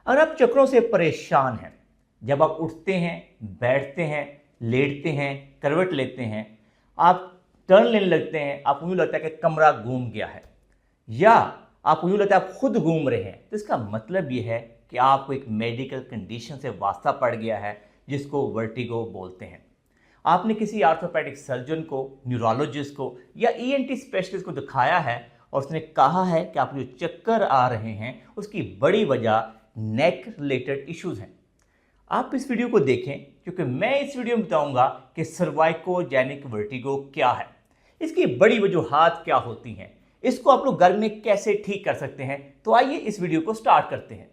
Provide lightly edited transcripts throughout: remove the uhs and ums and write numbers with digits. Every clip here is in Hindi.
अगर आप चक्रों से परेशान हैं, जब आप उठते हैं, बैठते हैं, लेटते हैं, करवट लेते हैं, आप टर्न लेने लगते हैं, आपको यूँ लगता है कि कमरा घूम गया है, या आपको यूँ लगता है आप खुद घूम रहे हैं, तो इसका मतलब ये है कि आपको एक मेडिकल कंडीशन से वास्ता पड़ गया है जिसको वर्टिगो बोलते हैं। आपने किसी आर्थोपेडिक सर्जन को, न्यूरोलॉजिस्ट को या ईएनटी स्पेशलिस्ट को दिखाया है और उसने कहा है कि आप जो चक्कर आ रहे हैं उसकी बड़ी वजह नेक रिलेटेड इश्यूज हैं। आप इस वीडियो को देखें क्योंकि मैं इस वीडियो में बताऊंगा कि सर्वाइकोजेनिक वर्टिगो क्या है, इसकी बड़ी वजूहात क्या होती हैं, इसको आप लोग घर में कैसे ठीक कर सकते हैं। तो आइए इस वीडियो को स्टार्ट करते हैं।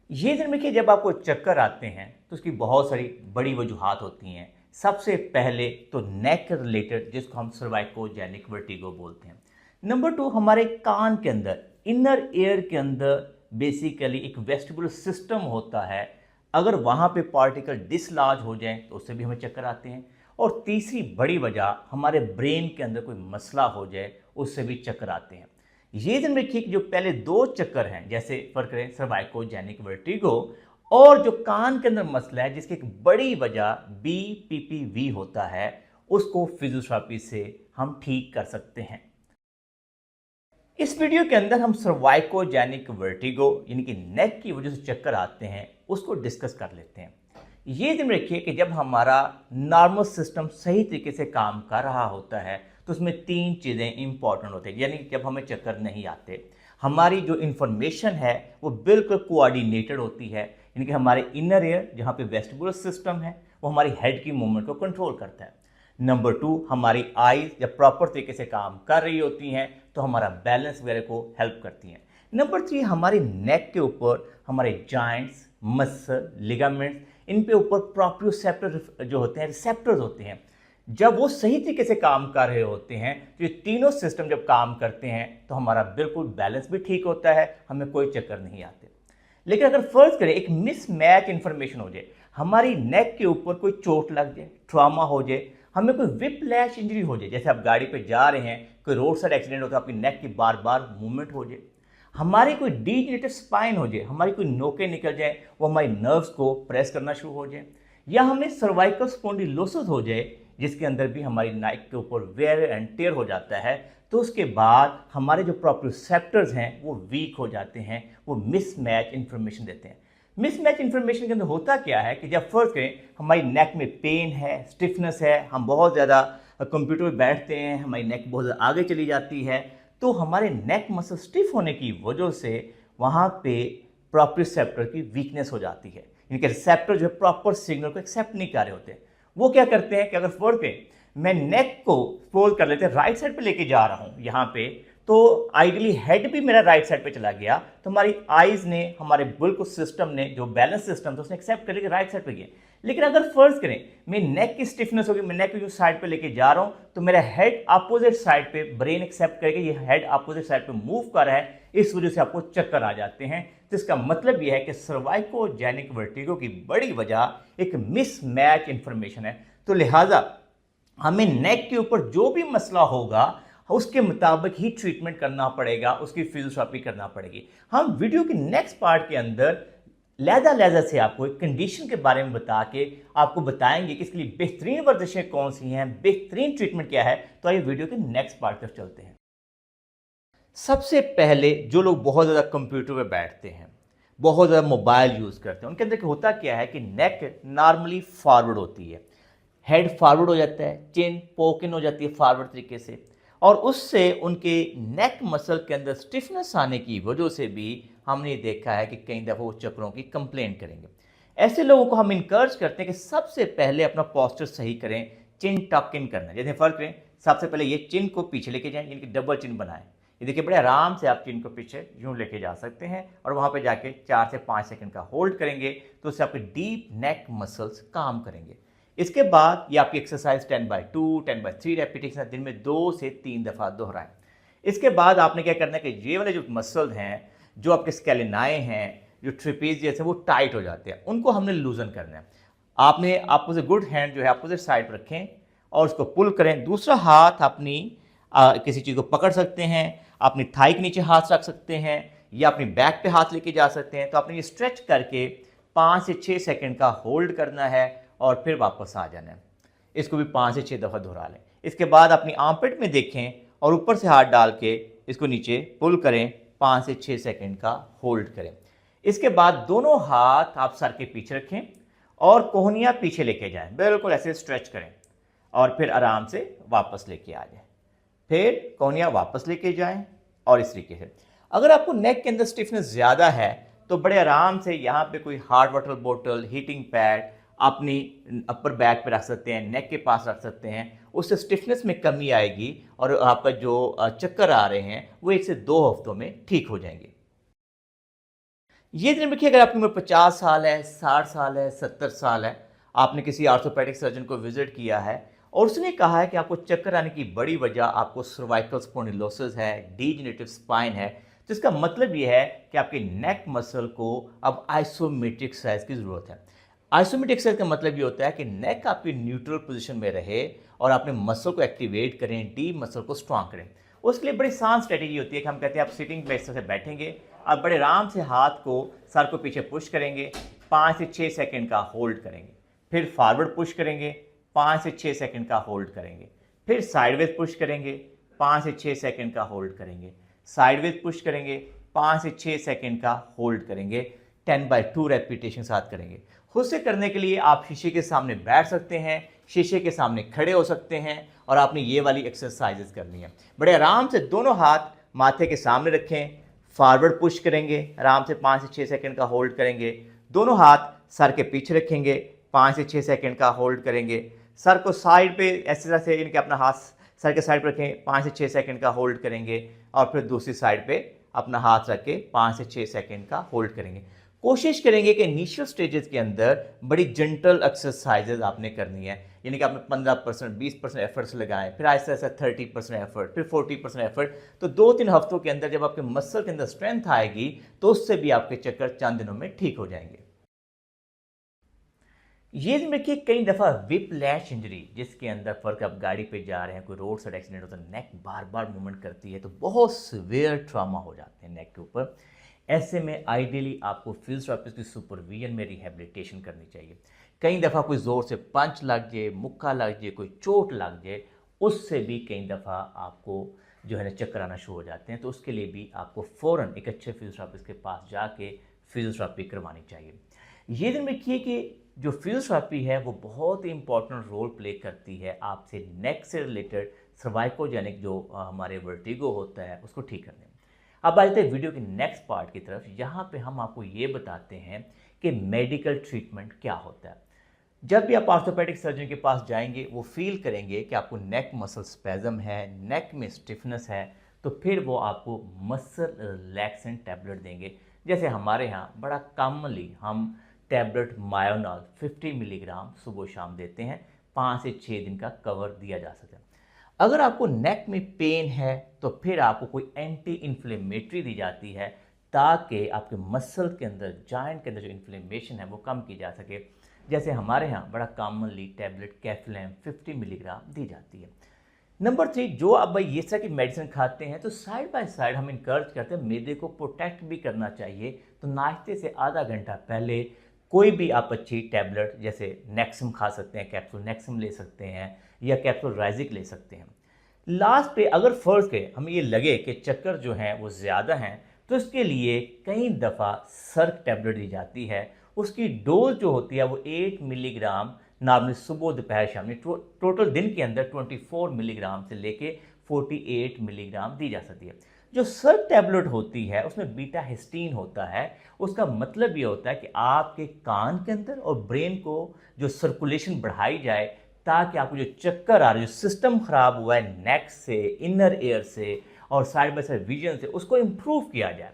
ये दिन में कि जब आपको चक्कर आते हैं तो उसकी बहुत सारी बड़ी वजूहात होती हैं। सबसे पहले तो नेक रिलेटेड, जिसको हम सर्वाइकोजेनिक वर्टिगो बोलते हैं। नंबर 2, हमारे कान के अंदर, इनर ईयर के अंदर बेसिकली एक वेस्टिबुलर सिस्टम होता है। अगर वहाँ पे पार्टिकल डिसलॉज हो जाए तो उससे भी हमें चक्कर आते हैं। और तीसरी बड़ी वजह, हमारे ब्रेन के अंदर कोई मसला हो जाए, उससे भी चक्कर आते हैं। ये दिन रखिए कि जो पहले दो चक्कर हैं, जैसे फर्क करें सर्वाइकोजेनिक वर्टिगो और जो कान के अंदर मसला है जिसकी एक बड़ी वजह BPPV होता है, उसको फिजियोथेरेपी से हम ठीक कर सकते हैं। इस वीडियो के अंदर हम सर्वाइकोजेनिक वर्टिगो यानी कि नेक की वजह से चक्कर आते हैं उसको डिस्कस कर लेते हैं। ये दिन रखिए कि जब हमारा नॉर्मल सिस्टम सही तरीके से काम कर रहा होता है तो उसमें तीन चीज़ें इंपॉर्टेंट होती हैं। यानी जब हमें चक्कर नहीं आते, हमारी जो इंफॉर्मेशन है वो बिल्कुल कोऑर्डिनेटेड होती है। यानी कि हमारे इनर ईयर जहाँ पे वेस्टिबुलर सिस्टम है वो हमारी हेड की मूवमेंट को कंट्रोल करता है। नंबर 2, हमारी आईज जब प्रॉपर तरीके से काम कर रही होती हैं तो हमारा बैलेंस वगैरह को हेल्प करती हैं। नंबर 3, हमारी नेक के ऊपर हमारे जॉइंट्स, मसल, लिगामेंट्स, इन पे ऊपर प्रोप्रियोसेप्टर जो होते हैं, रिसेप्टर्स होते हैं, जब वो सही तरीके से काम कर रहे होते हैं तो ये तीनों सिस्टम जब काम करते हैं तो हमारा बिल्कुल बैलेंस भी ठीक होता है, हमें कोई चक्कर नहीं आते। लेकिन अगर फर्ज करें एक मिसमैच इंफॉर्मेशन हो जाए, हमारी नेक के ऊपर कोई चोट लग जाए, ट्रॉमा हो जाए, हमें कोई विपलैश इंजरी हो जाए, जैसे आप गाड़ी पे जा रहे हैं, कोई रोड साइड एक्सीडेंट हो तो आपकी नेक की बार बार मूवमेंट हो जाए, हमारी कोई डीजनरेटिव स्पाइन हो जाए, हमारी कोई नोकें निकल जाए, वो हमारी नर्व्स को प्रेस करना शुरू हो जाए, या हमें सर्वाइकल स्पॉन्डिलोसिस हो जाए जिसके अंदर भी हमारी नेक के ऊपर वेयर एंड टेयर हो जाता है, तो उसके बाद हमारे जो प्रोप्रियोसेप्टर्स हैं वो वीक हो जाते हैं, वो मिसमैच इंफॉर्मेशन देते हैं। मिसमैच इंफॉर्मेशन के अंदर होता क्या है कि जब फर्स्ट करें हमारी नेक में पेन है, स्टिफनेस है, हम बहुत ज़्यादा कंप्यूटर में बैठते हैं, हमारी नेक बहुत ज़्यादा आगे चली जाती है, तो हमारे नेक मसल स्टिफ होने की वजह से वहाँ पे प्रोप्रियोसेप्टर की वीकनेस हो जाती है। इनके रिसेप्टर जो है प्रॉपर सिग्नल को एक्सेप्ट नहीं कर रहे होते। वो क्या करते हैं कि अगर फोर्थ पे मैं नेक को फोल्ड कर लेते हैं, राइट साइड पे लेके जा रहा हूँ यहाँ पे, तो आइडियली हेड भी मेरा राइट साइड पे चला गया, तो हमारी आईज ने, हमारे बिल्कुल सिस्टम ने, जो बैलेंस सिस्टम था उसने एक्सेप्ट कर लिया कि राइट साइड पे गया। लेकिन अगर फर्ज करें मेरी नेक की स्टिफनेस होगी, मैं नेक को साइड पे लेके जा रहा हूँ, तो मेरा हेड अपोजिट साइड पे, ब्रेन एक्सेप्ट करेगा ये हेड अपोजिट साइड पे मूव कर रहा है, इस वजह से आपको चक्कर आ जाते हैं। तो इसका मतलब यह है कि सर्वाइकोजेनिक वर्टिगो की बड़ी वजह एक मिसमैच इंफॉर्मेशन है। तो लिहाजा हमें नेक के ऊपर जो भी मसला होगा उसके मुताबिक ही ट्रीटमेंट करना पड़ेगा, उसकी फिजियोथेरेपी करना पड़ेगी। हम वीडियो के नेक्स्ट पार्ट के अंदर लहजा से आपको एक कंडीशन के बारे में बता के आपको बताएंगे कि इसके लिए बेहतरीन वर्जिशें कौन सी हैं, बेहतरीन ट्रीटमेंट क्या है। तो आइए वीडियो के नेक्स्ट पार्ट तक चलते हैं। सबसे पहले जो लोग बहुत ज़्यादा कंप्यूटर पे बैठते हैं, बहुत ज़्यादा मोबाइल यूज़ करते हैं, उनके अंदर होता क्या है कि नेक नॉर्मली फॉरवर्ड होती है, हेड फॉरवर्ड हो जाता है, चिन पोक इन हो जाती है फॉरवर्ड तरीके से, और उससे उनके नेक मसल के अंदर स्टिफनेस आने की वजह से भी हमने देखा है कि कई दफ़ा वो चक्करों की कंप्लेंट करेंगे। ऐसे लोगों को हम इनकरेज करते हैं कि सबसे पहले अपना पोस्चर सही करें, चिन टक इन करना है। जैसे फर्क करें, सबसे पहले ये चिन को पीछे लेके जाएं, यानी कि डबल चिन बनाएं। ये देखिए बड़े आराम से आप चिन को पीछे यूँ लेके जा सकते हैं और वहाँ पे जाके 4 से 5 सेकंड का होल्ड करेंगे तो उससे आपके डीप नेक मसल्स काम करेंगे। इसके बाद ये आपकी एक्सरसाइज 10/2, 10/3 रेपिटेशन दिन में 2 से 3 दफ़ा दोहराएं। इसके बाद आपने क्या करना है कि ये वाले जो मसल हैं, जो आपके स्केलेनाए हैं, जो ट्रिपेजियस है, वो टाइट हो जाते हैं, उनको हमने लूजन करना है। आपने अपोजिट गुड हैंड जो है अपोजिट साइड पर रखें और उसको पुल करें। दूसरा हाथ अपनी किसी चीज़ को पकड़ सकते हैं, अपनी थाई के नीचे हाथ रख सकते हैं, या अपनी बैक पे हाथ लेके जा सकते हैं। तो आपने ये स्ट्रेच करके 5 से 6 सेकंड का होल्ड करना है और फिर वापस आ जाना है। इसको भी 5 से 6 दफ़ा दोहरा लें। इसके बाद अपनी आर्मपिट में देखें और ऊपर से हाथ डाल के इसको नीचे पुल करें, 5 से 6 सेकंड का होल्ड करें। इसके बाद दोनों हाथ आप सर के पीछे रखें और कोहनियाँ पीछे लेके जाएं, बिल्कुल ऐसे स्ट्रेच करें और फिर आराम से वापस लेके आ जाएं। फिर कोहनियाँ वापस लेके जाएं और इस तरीके से। अगर आपको नेक के अंदर स्टिफनेस ज़्यादा है तो बड़े आराम से यहाँ पे कोई हार्ड वाटर बोतल, हीटिंग पैड अपनी अपर बैक पे रख सकते हैं, नेक के पास रख सकते हैं। उससे स्टिफनेस में कमी आएगी और आपका जो चक्कर आ रहे हैं वो 1 से 2 हफ्तों में ठीक हो जाएंगे। ये ध्यान रखिए, अगर आपकी उम्र 50 साल है, 60 साल है, 70 साल है, आपने किसी ऑर्थोपेडिक सर्जन को विजिट किया है और उसने कहा है कि आपको चक्कर आने की बड़ी वजह आपको सर्वाइकल स्पॉन्डिलोसिस है, डीजेनरेटिव स्पाइन है, तो इसका मतलब ये है कि आपके नेक मसल को अब आइसोमेट्रिक एक्सरसाइज की ज़रूरत है। आइसोमेट्रिक एक्सरसाइज का मतलब ये होता है कि नेक आपकी न्यूट्रल पोजीशन में रहे और अपने मसल को एक्टिवेट करें, डीप मसल को स्ट्रॉन्ग करें। उसके लिए बड़ी आसान स्ट्रेटेजी होती है कि हम कहते हैं आप सिटिंग प्लेस से बैठेंगे, आप बड़े आराम से हाथ को सर को पीछे पुश करेंगे, 5 से 6 सेकंड का होल्ड करेंगे, फिर फॉरवर्ड पुश करेंगे, 5 से 6 सेकंड का होल्ड करेंगे, फिर साइडवेज पुश करेंगे, 5 से 6 सेकंड का होल्ड करेंगे, साइडवेज पुश करेंगे, 5 से 6 सेकंड का होल्ड करेंगे, 10/2 रेपिटेशन साथ करेंगे। खुद से करने के लिए आप शीशे के सामने बैठ सकते हैं, शीशे के सामने खड़े हो सकते हैं और आपने ये वाली एक्सरसाइजेस करनी है। बड़े आराम से दोनों हाथ माथे के सामने रखें, फॉरवर्ड पुश करेंगे, आराम से 5 से 6 सेकंड का होल्ड करेंगे, दोनों हाथ सर के पीछे रखेंगे, 5 से 6 सेकंड का होल्ड करेंगे, सर को साइड पे ऐसे तरह से इनके अपना हाथ सर के साइड पर रखें, 5 से 6 सेकंड का होल्ड करेंगे और फिर दूसरी साइड पे अपना हाथ रख के 5 से 6 सेकंड का होल्ड करेंगे। कोशिश करेंगे कि इनिशियल स्टेजेस के अंदर बड़ी जेंटल एक्सरसाइजेज आपने करनी है, यानी कि आपने 15%, 20% एफर्ट्स लगाएं, फिर आहिस्ता आहिस्ता 30% एफर्ट, फिर 40% एफर्ट। तो 2-3 हफ्तों के अंदर जब आपके मसल के अंदर स्ट्रेंथ आएगी तो उससे भी आपके चक्कर चंद दिनों में ठीक हो जाएंगे। ये देखिए, कई दफ़ा विप लैश इंजरी जिसके अंदर फर्क आप गाड़ी पे जा रहे हैं, कोई रोड साइड एक्सीडेंट होता है, नेक बार बार मूवमेंट करती है तो बहुत सिवियर ट्रॉमा हो जाते हैं नेक के ऊपर। ऐसे में आइडियली आपको फिजियोथेरेपिस्ट की सुपरविजन में रिहेबिलिटेशन करनी चाहिए। कई दफ़ा कोई ज़ोर से पंच लग जाए, मुक्का लग जाए, कोई चोट लग जाए, उससे भी कई दफ़ा आपको जो है ना चक्कर आना शुरू हो जाते हैं। तो उसके लिए भी आपको फ़ौरन एक अच्छे फिजियोथेरेपिस्ट के पास जाके फिजियोथेरेपी करवानी चाहिए। ये दिन रखिए कि जो फिजियोथेरेपी है वो बहुत ही इंपॉर्टेंट रोल प्ले करती है आपसे नेक से रिलेटेड सर्वाइकोजेनिक जो हमारे वर्टिगो होता है उसको ठीक करने में। अब आते हैं वीडियो के नेक्स्ट पार्ट की तरफ, यहाँ पे हम आपको ये बताते हैं कि मेडिकल ट्रीटमेंट क्या होता है। जब भी आप ऑर्थोपेडिक सर्जन के पास जाएंगे वो फील करेंगे कि आपको नेक मसल स्पैज़म है, नेक में स्टिफनेस है, तो फिर वो आपको मसल रिलैक्सेंट टैबलेट देंगे। जैसे हमारे यहाँ बड़ा कॉमनली हम टैबलेट मायोनॉल 50 मिलीग्राम सुबह शाम देते हैं, 5 से 6 दिन का कवर दिया जा सकता है। अगर आपको नेक में पेन है तो फिर आपको कोई एंटी इन्फ्लेमेटरी दी जाती है ताकि आपके मसल के अंदर, जॉइंट के अंदर जो इन्फ्लेमेशन है वो कम की जा सके। जैसे हमारे यहाँ बड़ा कॉमनली टैबलेट कैफ्लैम 50 मिलीग्राम दी जाती है। नंबर 3, जो आप भाई ये तरह की मेडिसिन खाते हैं तो साइड बाय साइड हम इनकरेज करते हैं मैदे को प्रोटेक्ट भी करना चाहिए। तो नाश्ते से आधा घंटा पहले कोई भी आप अच्छी टैबलेट जैसे नेक्सम खा सकते हैं, कैप्सूल नेक्सम ले सकते हैं या कैप्सूल राइजिक ले सकते हैं। लास्ट पे अगर फ़र्क है, हमें ये लगे कि चक्कर जो हैं वो ज़्यादा हैं, तो इसके लिए कई दफ़ा सर्क टैबलेट दी जाती है। उसकी डोज जो होती है वो 8 मिलीग्राम नॉर्मली सुबह दोपहर शाम, टोटल दिन के अंदर 24 मिलीग्राम से लेके 48 मिलीग्राम दी जा सकती है। जो सर्क टैबलेट होती है उसमें बीटा हिस्टीन होता है। उसका मतलब ये होता है कि आपके कान के अंदर और ब्रेन को जो सर्कुलेशन बढ़ाई जाए ताकि आपको जो चक्कर आ रहा है, जो सिस्टम ख़राब हुआ है नेक से, इनर एयर से और साइड बाय साइड विजन से, उसको इम्प्रूव किया जाए।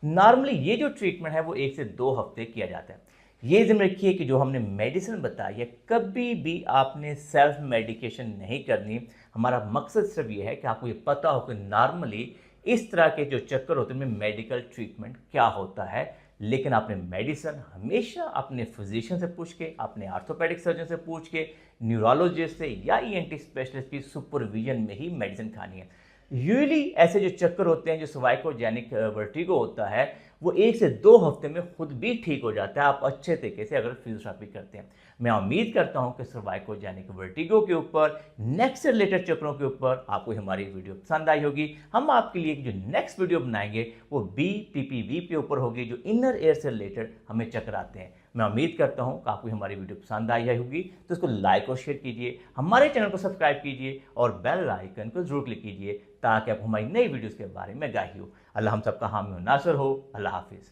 नॉर्मली ये जो ट्रीटमेंट है वो 1 से 2 हफ्ते किया जाता है। ये ज़िम्मे रखिए कि जो हमने मेडिसिन बताई है कभी भी आपने सेल्फ मेडिकेशन नहीं करनी। हमारा मकसद सिर्फ ये है कि आपको ये पता हो कि नॉर्मली इस तरह के जो चक्कर होते हैं मेडिकल ट्रीटमेंट क्या होता है। लेकिन आपने मेडिसिन हमेशा अपने फिजिशियन से पूछ के, अपने आर्थोपेडिक सर्जन से पूछ के, न्यूरोलॉजिस्ट से या ईएनटी स्पेशलिस्ट की सुपरविजन में ही मेडिसिन खानी है। यूजली ऐसे जो चक्कर होते हैं, जो सर्वाइकोजेनिक वर्टिगो होता है, वो 1 से 2 हफ्ते में खुद भी ठीक हो जाता है, आप अच्छे तरीके से अगर फिजियोथेरेपी करते हैं। मैं उम्मीद करता हूं कि सर्वाइकोजेनिक वर्टिगो के ऊपर, नेक से रिलेटेड चक्करों के ऊपर आपको हमारी वीडियो पसंद आई होगी। हम आपके लिए जो नेक्स्ट वीडियो बनाएंगे वो BPPV के ऊपर होगी, जो इनर एयर से रिलेटेड हमें चक्कर आते हैं। मैं उम्मीद करता हूं कि आपको हमारी वीडियो पसंद आई होगी, तो इसको लाइक और शेयर कीजिए, हमारे चैनल को सब्सक्राइब कीजिए और बेल आइकन को जरूर क्लिक कीजिए, ताकि आप हमारी नई वीडियोस के बारे में आगाही हो। अल्लाह हम सबका हामी और नासर हो। अल्लाह हाफिज़।